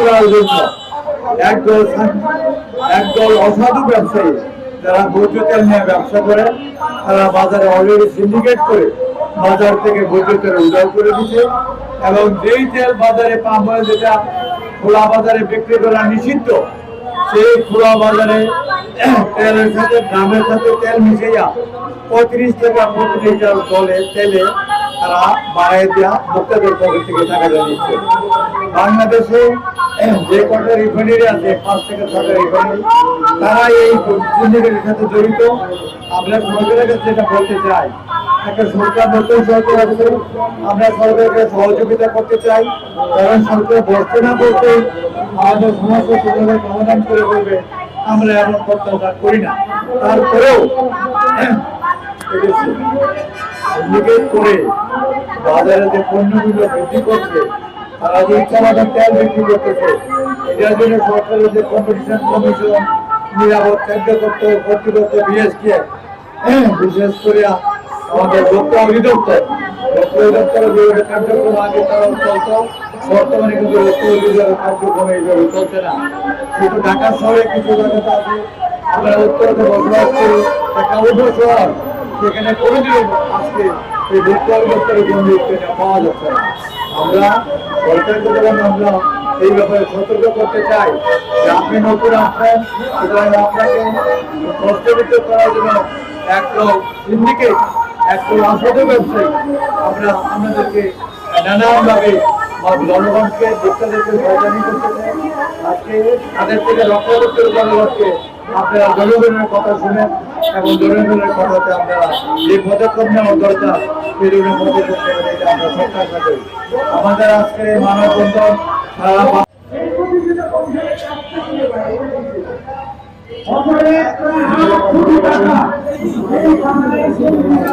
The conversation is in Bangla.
করার জন্য একদল অসাধু ব্যবসায়ী যারা ভোজ্য তেল নিয়ে ব্যবসা করে, তারা বাজারে অলরেডি সিন্ডিকেট করে বাজার থেকে ভোজ্য তেল উদ্ধার করে দিচ্ছে। এবং যেই তেল বাজারে পাম অয়েল, যেটা খোলা বাজারে বিক্রি করা নিষিদ্ধ, সেই খোলা বাজারে তেলের সাথে ড্রামের সাথে তেল মিশাইয়া 35 টাকা প্রতি লিটার তেলে তারা বাড়াই দেওয়া ভোক্তাদের পকেট থেকে টাকা নিচ্ছে। বাংলাদেশে যে কটা রিফাইনারি আছে, 5 থেকে 6টা রিফাইনারি, তারা এই সিন্ডিকেটের সাথে জড়িত। আমরা সরকারের কাছে যেটা বলতে চাই, একটা সরকার নতুন সরকার আছে, আমরা সরকারকে সহযোগিতা করতে চাই। কারণ সরকার বলতে না বলতে আমাদের সমস্যা কিভাবে সমাধান করে করবে আমরা এমন প্রত্যাশা করি না। তারপরেও সিন্ডিকেট করে বাজারে যে পণ্যগুলো বৃদ্ধি করছে, তারা যে ইচ্ছামতো তেল বিক্রি করতেছে, এটার জন্য সরকারের যে কম্পিটিশন কমিশন, নিরাপদ খাদ্য কর্তৃপক্ষ, বিএসটিএফ, বিশেষ করে আমাদের ভোক্তা অধিদপ্তর যেভাবে কার্যক্রম আগে তারা চলতো, বর্তমানে কিন্তু ভোক্তা অধিদপ্তরের কার্যক্রম এইভাবে চলছে না। কিন্তু ঢাকা শহরে কিছু জায়গাতে আছে, আমরা উত্তরে বসবাস করি, একটা শহর, সেখানে কোনোদিন আজকে এই ভোক্তা অধিদপ্তরের কোনো পাওয়া যাচ্ছে না। আমরা সরকারকে যখন আমরা এই ব্যাপারে সতর্ক করতে চাই যে আপনি নতুন আসছেন, সুতরাং আপনাকে প্রস্তাবিত করার জন্য একটা সিন্ডিকেট, একটা অসাধু ব্যবসায়ী আমরা আপনাদেরকে নানানভাবে জনগণকে ভোক্তাদেরকে হয়রানি করতে চাই। আজকে তাদের থেকে রক্ষা করতে জনগণকে আপনারা জনগণের কথা শুনেন এবং জনগণের কথাতে আপনারা যে পদক্ষেপ নেওয়ার দরকার সেই ধরনের পদক্ষেপ নেবেন, এটা আমরা প্রত্যাশা করি। আমাদের আজকে এই মানববন্ধন সারা